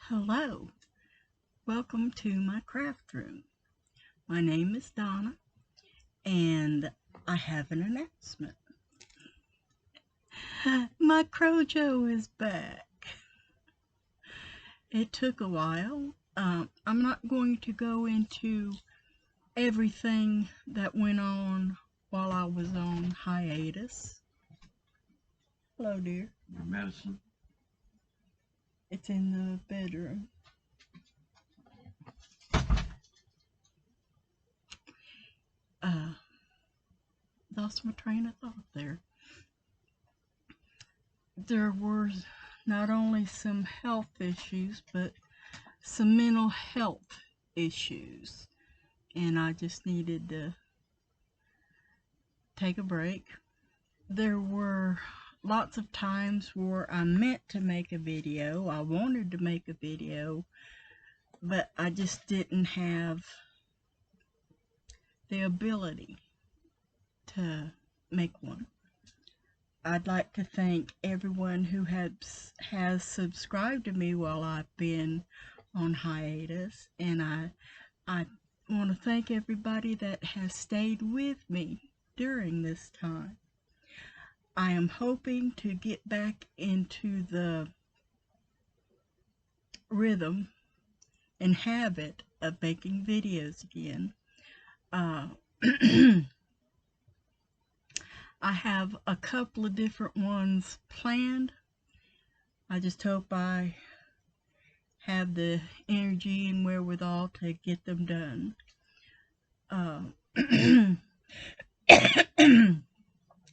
Hello, welcome to my craft room. My name is Donna, and I have an announcement. My Crojo is back. It took a while. I'm not going to go into everything that went on while I was on hiatus. Hello, dear. Your medicine. It's in the bedroom. Lost my train of thought there. There were not only some health issues, but some mental health issues. And I just needed to take a break. There were lots of times where I meant to make a video. I wanted to make a video, but I just didn't have the ability to make one. I'd like to thank everyone who has subscribed to me while I've been on hiatus, and I want to thank everybody that has stayed with me during this time. I am hoping to get back into the rhythm and habit of making videos again. I have a couple of different ones planned. I just hope I have the energy and wherewithal to get them done.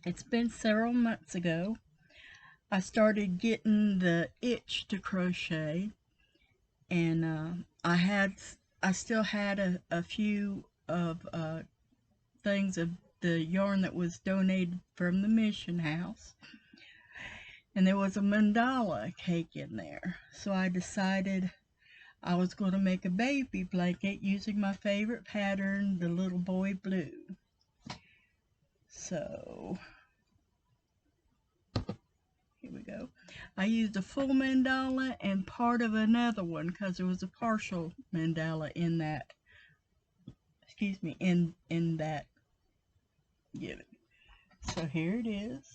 It's been several months ago. I started getting the itch to crochet, and I still had a few of things of the yarn that was donated from the mission house, and there was a mandala cake in there, so I decided I was going to make a baby blanket using my favorite pattern, the little boy blue. So here we go. I used a full mandala and part of another one because there was a partial mandala in that, in that giving. So here it is.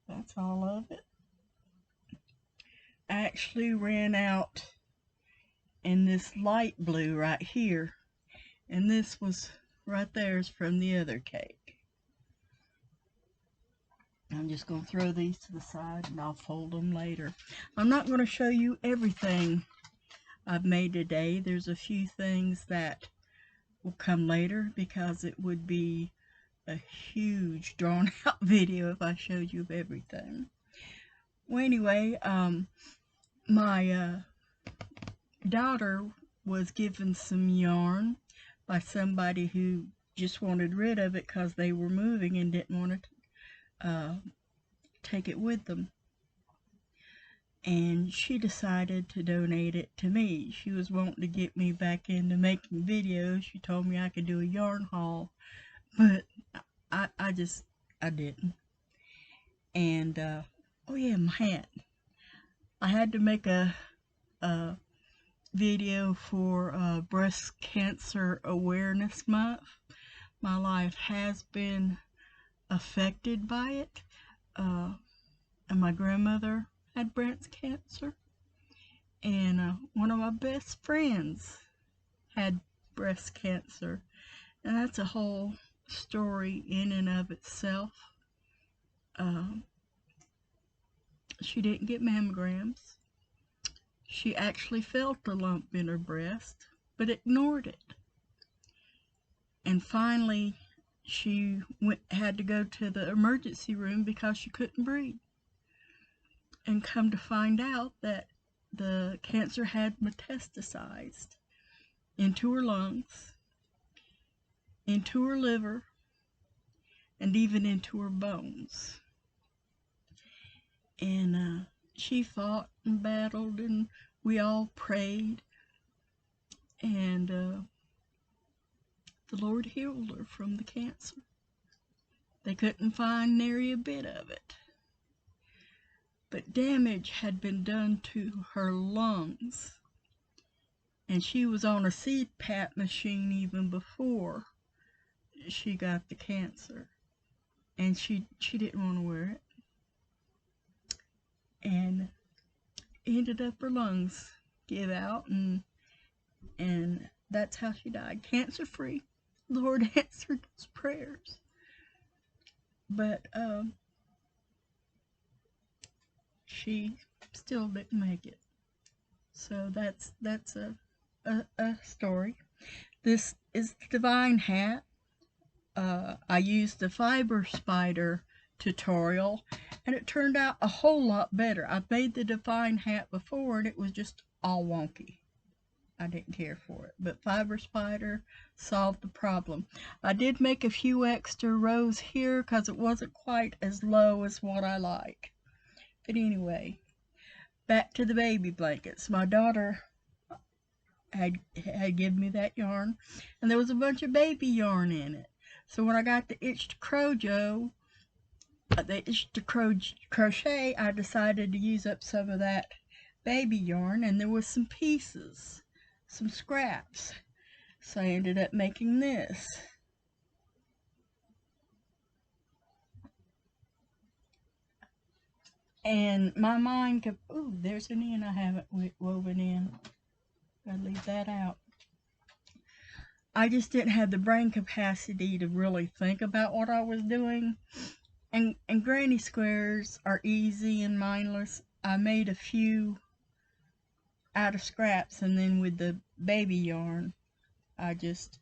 That's all of it. I actually ran out in this light blue right here, and this was right there is from the other cake. I'm just going to throw these to the side and I'll fold them later. I'm not going to show you everything I've made today. There's a few things that will come later because it would be a huge drawn out video if I showed you everything. Well, anyway, my daughter was given some yarn by somebody who just wanted rid of it because they were moving and didn't want to take it with them. And she decided to donate it to me. She was wanting to get me back into making videos. She told me I could do a yarn haul, but I didn't. And oh yeah, my hat. I had to make a video for Breast Cancer Awareness Month. My life has been affected by it, and my grandmother had breast cancer, and one of my best friends had breast cancer, and that's a whole story in and of itself. She didn't get mammograms. She actually felt a lump in her breast, but ignored it. And finally, she had to go to the emergency room because she couldn't breathe. And come to find out that the cancer had metastasized into her lungs, into her liver, and even into her bones. And she fought and battled, and we all prayed, and the Lord healed her from the cancer. They couldn't find nary a bit of it. but damage had been done to her lungs. And she was on a CPAP machine even before she got the cancer. And she didn't want to wear it. And ended up her lungs give out, and that's how she died. Cancer free. Lord answered his prayers. But she still didn't make it. So that's a story. This is the Divine hat. I used the Fiber Spider tutorial, and it turned out a whole lot better. I've made the Divine hat before, and it was just all wonky. I didn't care for it, but Fiber Spider solved the problem. I did make a few extra rows here because it wasn't quite as low as what I like. But anyway, back to the baby blankets. My daughter had given me that yarn, and there was a bunch of baby yarn in it. So when I got the itch to crochet, I decided to use up some of that baby yarn, and there was some pieces, some scraps. So I ended up making this. And my mind kept, ooh, there's an end I haven't woven in. Gotta leave that out. I just didn't have the brain capacity to really think about what I was doing. And granny squares are easy and mindless. I made a few out of scraps, and then with the baby yarn, I just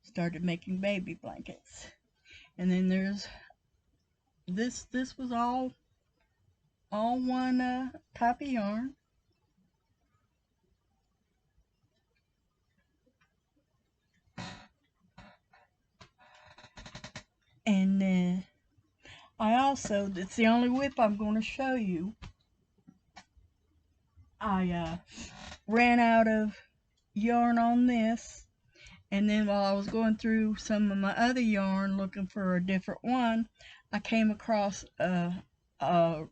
started making baby blankets. And then there's this was all one type of yarn. And then I also, it's the only whip I'm going to show you. I ran out of yarn on this, and then while I was going through some of my other yarn looking for a different one, I came across a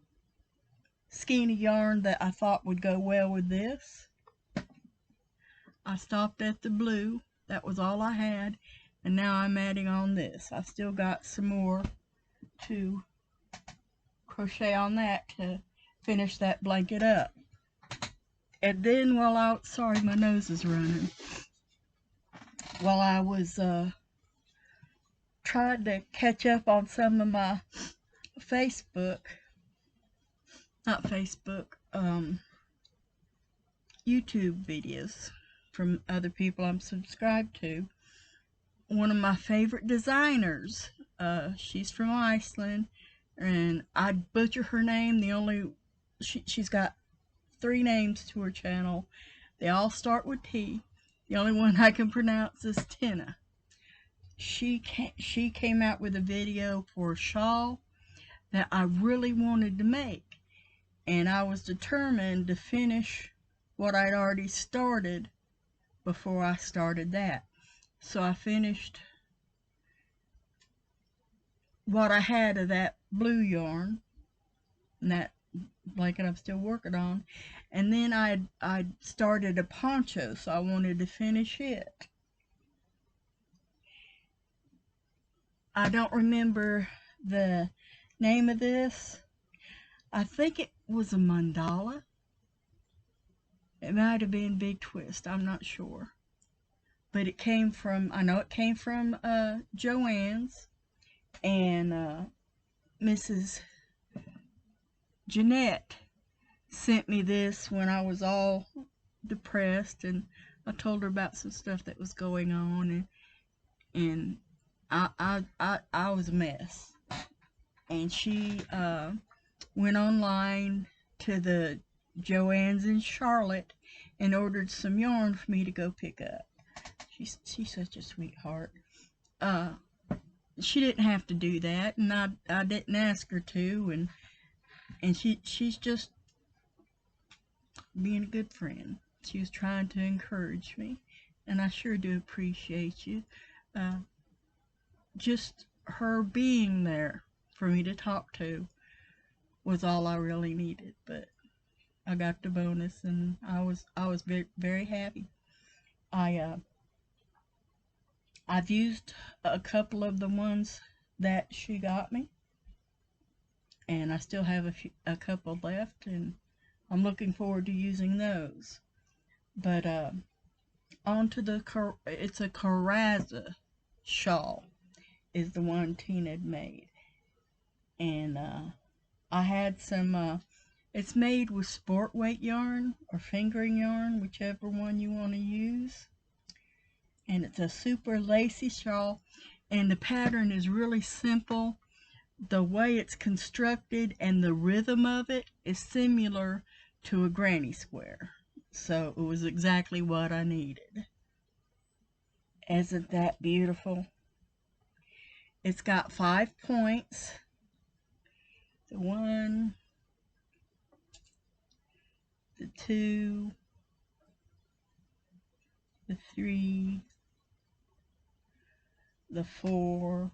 skeiny yarn that I thought would go well with this. I stopped at the blue. That was all I had, and now I'm adding on this. I still got some more to crochet on that to finish that blanket up. And then sorry, my nose is running. While I was trying to catch up on some of my YouTube videos from other people I'm subscribed to. One of my favorite designers, she's from Iceland, and I'd butcher her name. She's got 3 names to her channel. They all start with T. The only one I can pronounce is Tina. She came out with a video for a shawl that I really wanted to make, and I was determined to finish what I'd already started before I started that. So I finished what I had of that blue yarn, and that blanket I'm still working on, and then I started a poncho, so I wanted to finish it. I don't remember the name of this. I think it was a mandala. It might have been Big Twist, I'm not sure. But it came from, I know it came from Joann's, and Mrs. Jeanette sent me this when I was all depressed, and I told her about some stuff that was going on, and I was a mess. And she went online to the Joann's in Charlotte and ordered some yarn for me to go pick up. She's such a sweetheart. She didn't have to do that, and I didn't ask her to, and she's just being a good friend. She was trying to encourage me, and I sure do appreciate you. Just her being there for me to talk to was all I really needed, but I got the bonus, and I was very, very happy. I I've used a couple of the ones that she got me, and I still have a couple left, and I'm looking forward to using those. But onto it's a Coraza shawl is the one Tina had made, and I had some. It's made with sport weight yarn or fingering yarn, whichever one you want to use. And it's a super lacy shawl, and the pattern is really simple. The way it's constructed and the rhythm of it is similar to a granny square. So it was exactly what I needed. Isn't that beautiful? It's got 5 points. The 1, the 2, the 3, the 4,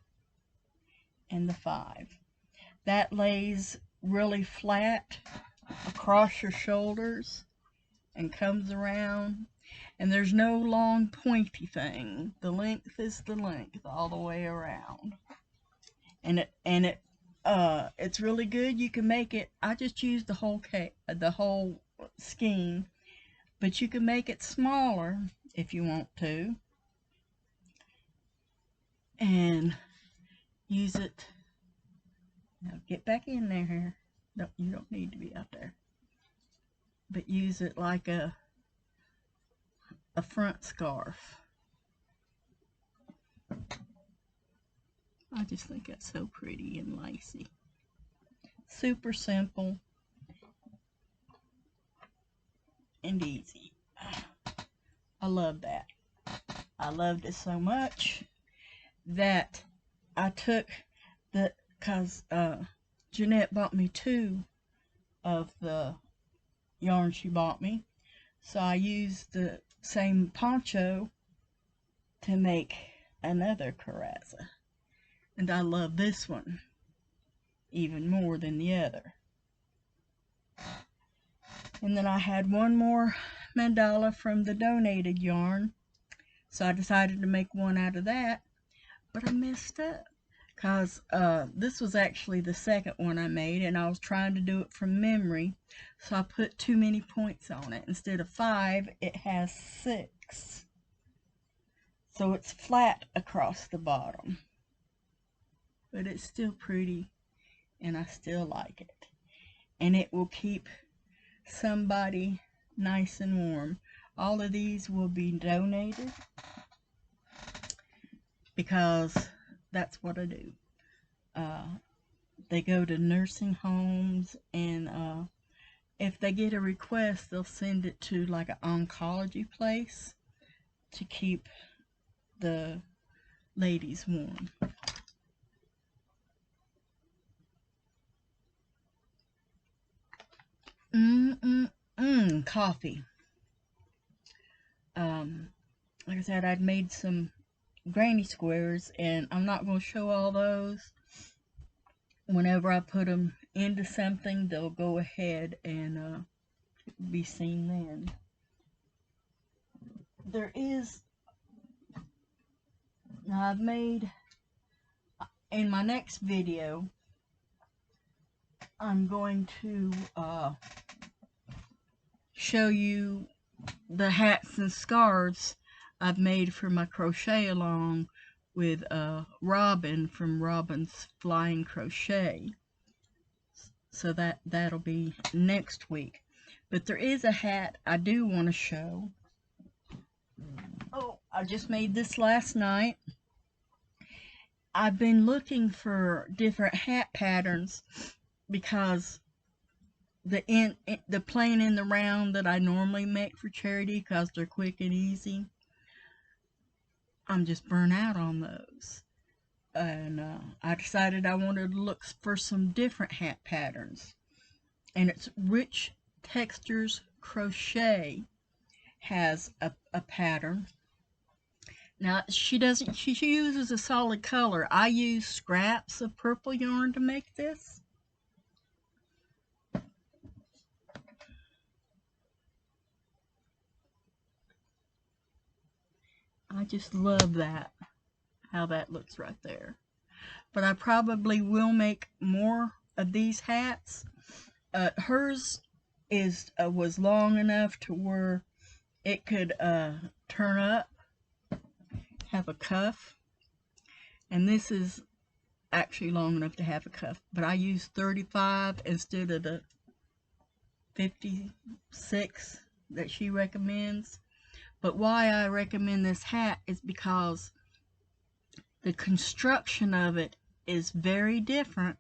and the 5. That lays really flat across your shoulders and comes around, and there's no long pointy thing. The length is the length all the way around, and it's really good. You can make it. I just used the whole skein, but you can make it smaller if you want to, and use it. Now get back in there. No, you don't need to be out there. But use it like a front scarf. I just think that's so pretty and lacy. Super simple and easy. I love that. I loved it so much that I took because Jeanette bought me 2 of the yarn she bought me. So I used the same poncho to make another Coraza. And I love this one even more than the other. And then I had one more mandala from the donated yarn. So I decided to make one out of that. But I messed up, because this was actually the second one I made, and I was trying to do it from memory, so I put too many points on it. Instead of 5, it has 6. So it's flat across the bottom, but it's still pretty, and I still like it. And it will keep somebody nice and warm. All of these will be donated, because that's what I do. They go to nursing homes, and if they get a request, they'll send it to like an oncology place to keep the ladies warm. Coffee. Like I said, I'd made some granny squares, and I'm not going to show all those. Whenever I put them into something, they'll go ahead and be seen then. There is, now I've made, in my next video, I'm going to show you the hats and scarves I've made for my crochet along with Robin from Robin's Flying Crochet. So that'll be next week. But there is a hat I do want to show. Oh, I just made this last night. I've been looking for different hat patterns, because the plain and the round that I normally make for charity, because they're quick and easy, I'm just burnt out on those. And I decided I wanted to look for some different hat patterns. And it's Rich Textures Crochet has a pattern. Now she uses a solid color. I use scraps of purple yarn to make this. just love that, how that looks right there. But I probably will make more of these hats. Hers was long enough to where it could turn up, have a cuff, and this is actually long enough to have a cuff, but I use 35 instead of the 56 that she recommends. But why I recommend this hat is because the construction of it is very different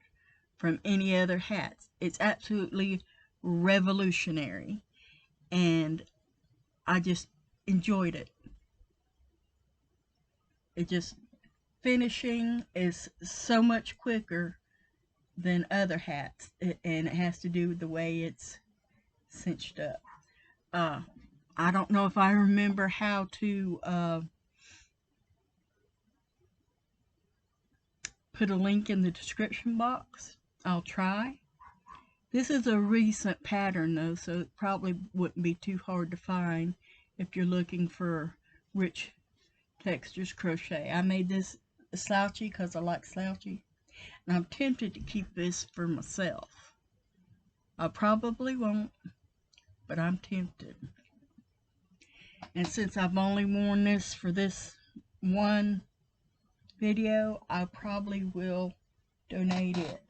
from any other hats. It's absolutely revolutionary, and I just enjoyed it. It just, finishing is so much quicker than other hats, and it has to do with the way it's cinched up. I don't know if I remember how to put a link in the description box. I'll try. This is a recent pattern though, so it probably wouldn't be too hard to find if you're looking for rich textures crochet. I made this slouchy because I like slouchy, and I'm tempted to keep this for myself. I probably won't, but I'm tempted. And since I've only worn this for this one video, I probably will donate it.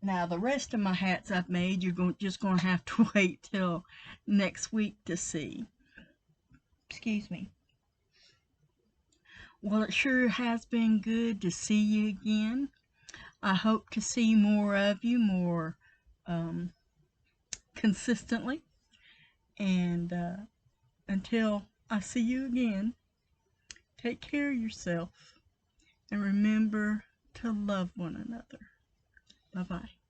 Now the rest of my hats I've made, you're just going to have to wait till next week to see. Excuse me. Well, it sure has been good to see you again. I hope to see more of you more consistently. And until I see you again, take care of yourself and remember to love one another. Bye-bye.